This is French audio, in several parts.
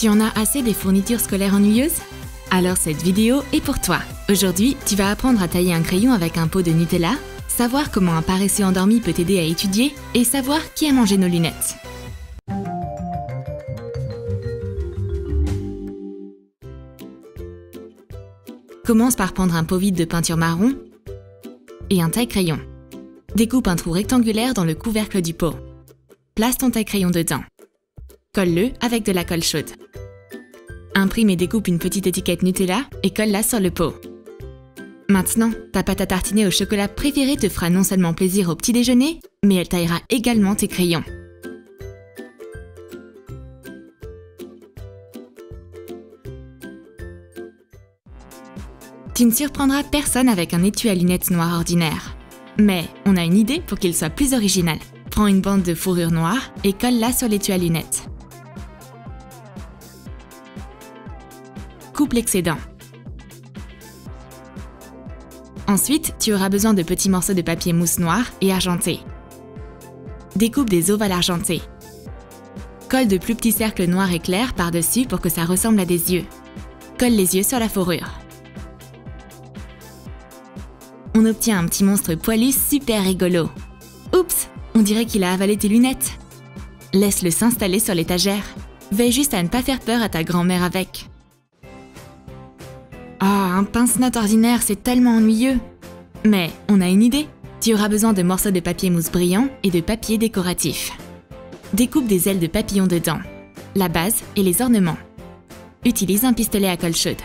Tu en as assez des fournitures scolaires ennuyeuses? Alors cette vidéo est pour toi. Aujourd'hui, tu vas apprendre à tailler un crayon avec un pot de Nutella, savoir comment un paresseux endormi peut t'aider à étudier et savoir qui a mangé nos lunettes. Commence par prendre un pot vide de peinture marron et un taille-crayon. Découpe un trou rectangulaire dans le couvercle du pot. Place ton taille-crayon dedans. Colle-le avec de la colle chaude. Imprime et découpe une petite étiquette Nutella et colle-la sur le pot. Maintenant, ta pâte à tartiner au chocolat préférée te fera non seulement plaisir au petit déjeuner, mais elle taillera également tes crayons. Tu ne surprendras personne avec un étui à lunettes noir ordinaire. Mais on a une idée pour qu'il soit plus original. Prends une bande de fourrure noire et colle-la sur l'étui à lunettes. Coupe l'excédent. Ensuite, tu auras besoin de petits morceaux de papier mousse noir et argenté. Découpe des ovales argentés. Colle de plus petits cercles noirs et clairs par-dessus pour que ça ressemble à des yeux. Colle les yeux sur la fourrure. On obtient un petit monstre poilu super rigolo. Oups, on dirait qu'il a avalé tes lunettes. Laisse-le s'installer sur l'étagère. Veille juste à ne pas faire peur à ta grand-mère avec. Ah, un pince-notes ordinaire, c'est tellement ennuyeux. Mais on a une idée. Tu auras besoin de morceaux de papier mousse brillant et de papier décoratif. Découpe des ailes de papillon dedans, la base et les ornements. Utilise un pistolet à colle chaude.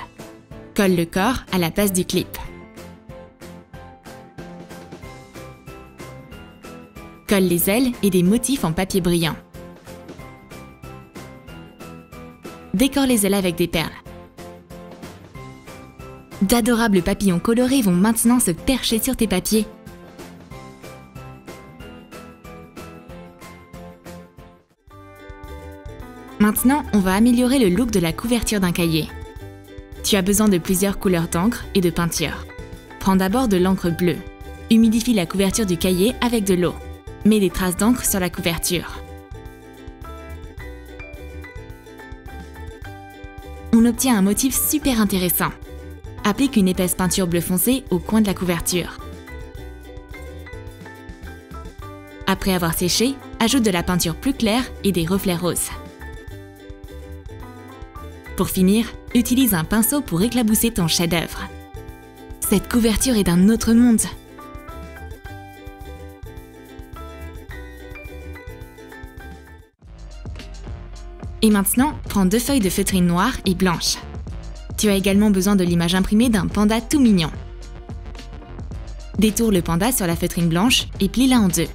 Colle le corps à la base du clip. Colle les ailes et des motifs en papier brillant. Décore les ailes avec des perles. D'adorables papillons colorés vont maintenant se percher sur tes papiers. Maintenant, on va améliorer le look de la couverture d'un cahier. Tu as besoin de plusieurs couleurs d'encre et de peinture. Prends d'abord de l'encre bleue. Humidifie la couverture du cahier avec de l'eau. Mets des traces d'encre sur la couverture. On obtient un motif super intéressant. Applique une épaisse peinture bleu foncé au coin de la couverture. Après avoir séché, ajoute de la peinture plus claire et des reflets roses. Pour finir, utilise un pinceau pour éclabousser ton chef-d'œuvre. Cette couverture est d'un autre monde. Et maintenant, prends 2 feuilles de feutrine noire et blanche. Tu as également besoin de l'image imprimée d'un panda tout mignon. Détourne le panda sur la feutrine blanche et plie-la en 2.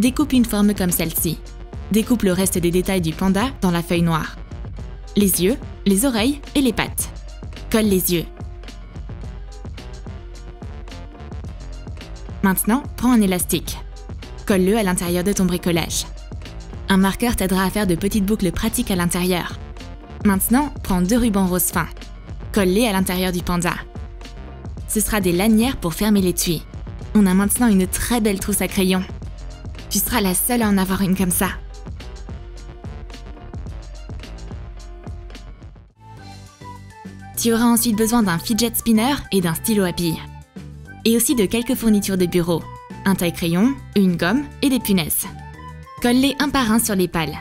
Découpe une forme comme celle-ci. Découpe le reste des détails du panda dans la feuille noire. Les yeux, les oreilles et les pattes. Colle les yeux. Maintenant, prends un élastique. Colle-le à l'intérieur de ton bricolage. Un marqueur t'aidera à faire de petites boucles pratiques à l'intérieur. Maintenant, prends 2 rubans roses fins. Colle-les à l'intérieur du panda. Ce sera des lanières pour fermer l'étui. On a maintenant une très belle trousse à crayons. Tu seras la seule à en avoir une comme ça. Tu auras ensuite besoin d'un fidget spinner et d'un stylo à billes. Et aussi de quelques fournitures de bureau. Un taille-crayon, une gomme et des punaises. Colle-les un par un sur les pales.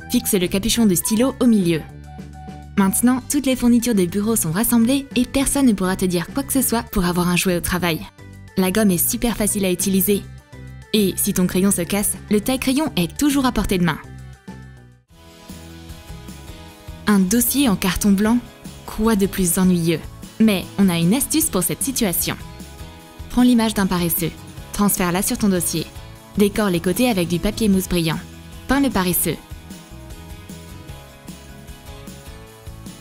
Fixe le capuchon de stylo au milieu. Maintenant, toutes les fournitures de bureau sont rassemblées et personne ne pourra te dire quoi que ce soit pour avoir un jouet au travail. La gomme est super facile à utiliser. Et si ton crayon se casse, le taille-crayon est toujours à portée de main. Un dossier en carton blanc? Quoi de plus ennuyeux? Mais on a une astuce pour cette situation. Prends l'image d'un paresseux. Transfère-la sur ton dossier. Décore les côtés avec du papier mousse brillant. Peins le paresseux.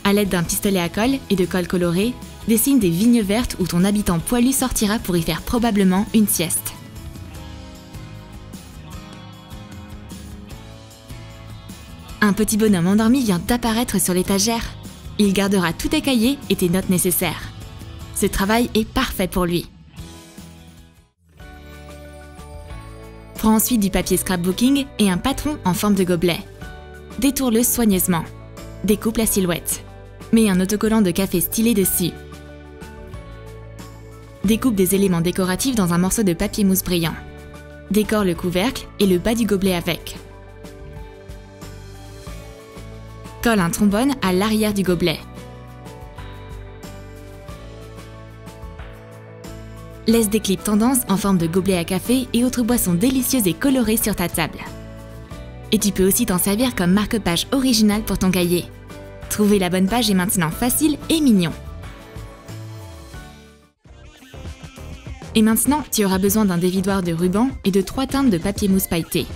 À l'aide d'un pistolet à colle et de colle colorée, dessine des vignes vertes où ton habitant poilu sortira pour y faire probablement une sieste. Un petit bonhomme endormi vient d'apparaître sur l'étagère. Il gardera tous tes cahiers et tes notes nécessaires. Ce travail est parfait pour lui. Prends ensuite du papier scrapbooking et un patron en forme de gobelet. Détourne-le soigneusement. Découpe la silhouette. Mets un autocollant de café stylé dessus. Découpe des éléments décoratifs dans un morceau de papier mousse brillant. Décore le couvercle et le bas du gobelet avec. Colle un trombone à l'arrière du gobelet. Laisse des clips tendance en forme de gobelet à café et autres boissons délicieuses et colorées sur ta table. Et tu peux aussi t'en servir comme marque-page original pour ton cahier. Trouver la bonne page est maintenant facile et mignon. Et maintenant, tu auras besoin d'un dévidoir de ruban et de 3 teintes de papier mousse pailleté.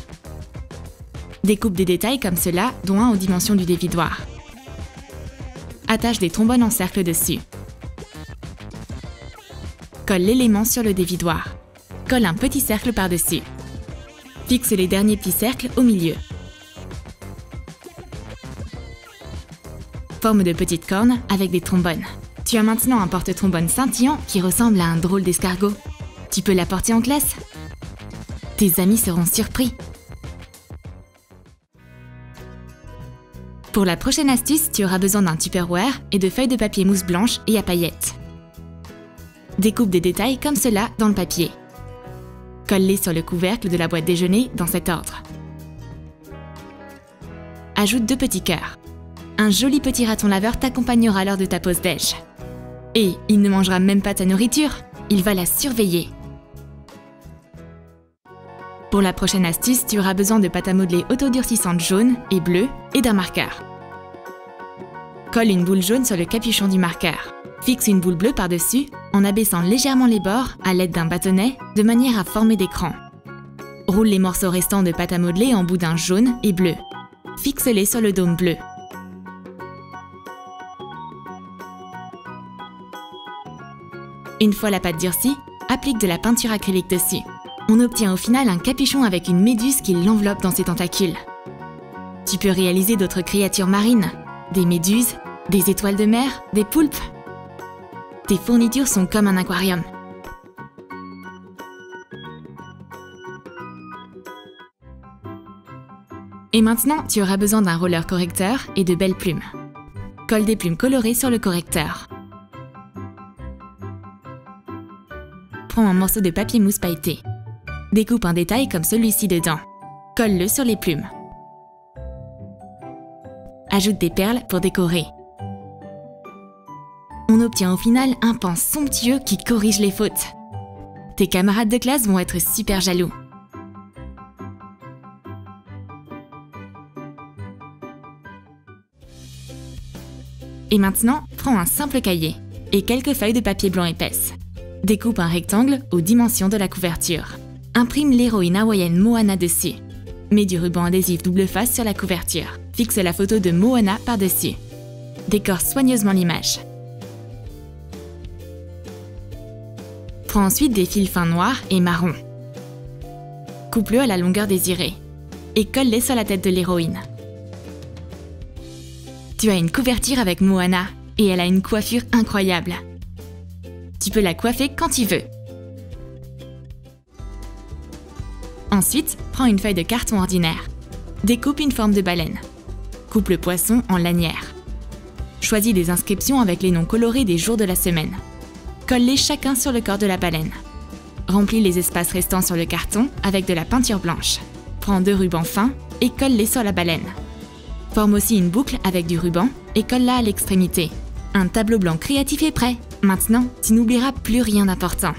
Découpe des détails comme cela, dont un aux dimensions du dévidoir. Attache des trombones en cercle dessus. Colle l'élément sur le dévidoir. Colle un petit cercle par-dessus. Fixe les derniers petits cercles au milieu. Forme de petites cornes avec des trombones. Tu as maintenant un porte-trombone scintillant qui ressemble à un drôle d'escargot. Tu peux l'apporter en classe. Tes amis seront surpris. Pour la prochaine astuce, tu auras besoin d'un Tupperware et de feuilles de papier mousse blanche et à paillettes. Découpe des détails comme cela dans le papier. Colle-les sur le couvercle de la boîte déjeuner dans cet ordre. Ajoute 2 petits cœurs. Un joli petit raton laveur t'accompagnera lors de ta pause déj. Et il ne mangera même pas ta nourriture, il va la surveiller. Pour la prochaine astuce, tu auras besoin de pâte à modeler autodurcissante jaune et bleue et d'un marqueur. Colle une boule jaune sur le capuchon du marqueur. Fixe une boule bleue par-dessus en abaissant légèrement les bords à l'aide d'un bâtonnet de manière à former des crans. Roule les morceaux restants de pâte à modeler en boudin jaune et bleu. Fixe-les sur le dôme bleu. Une fois la pâte durcie, applique de la peinture acrylique dessus. On obtient au final un capuchon avec une méduse qui l'enveloppe dans ses tentacules. Tu peux réaliser d'autres créatures marines, des méduses, des étoiles de mer, des poulpes. Tes fournitures sont comme un aquarium. Et maintenant, tu auras besoin d'un roller correcteur et de belles plumes. Colle des plumes colorées sur le correcteur. Prends un morceau de papier mousse pailleté. Découpe un détail comme celui-ci dedans. Colle-le sur les plumes. Ajoute des perles pour décorer. On obtient au final un pan somptueux qui corrige les fautes. Tes camarades de classe vont être super jaloux. Et maintenant, prends un simple cahier et quelques feuilles de papier blanc épaisses. Découpe un rectangle aux dimensions de la couverture. Imprime l'héroïne hawaïenne Moana dessus. Mets du ruban adhésif double face sur la couverture. Fixe la photo de Moana par-dessus. Décore soigneusement l'image. Prends ensuite des fils fins noirs et marrons. Coupe-le à la longueur désirée et colle-les sur la tête de l'héroïne. Tu as une couverture avec Moana et elle a une coiffure incroyable. Tu peux la coiffer quand tu veux. Ensuite, prends une feuille de carton ordinaire. Découpe une forme de baleine. Coupe le poisson en lanière. Choisis des inscriptions avec les noms colorés des jours de la semaine. Colle-les chacun sur le corps de la baleine. Remplis les espaces restants sur le carton avec de la peinture blanche. Prends 2 rubans fins et colle-les sur la baleine. Forme aussi une boucle avec du ruban et colle-la à l'extrémité. Un tableau blanc créatif est prêt. Maintenant, tu n'oublieras plus rien d'important.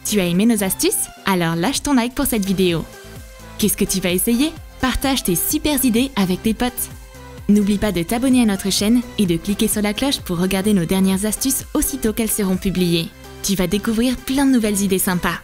Tu as aimé nos astuces? Alors lâche ton like pour cette vidéo. Qu'est-ce que tu vas essayer? Partage tes super idées avec tes potes. N'oublie pas de t'abonner à notre chaîne et de cliquer sur la cloche pour regarder nos dernières astuces aussitôt qu'elles seront publiées. Tu vas découvrir plein de nouvelles idées sympas.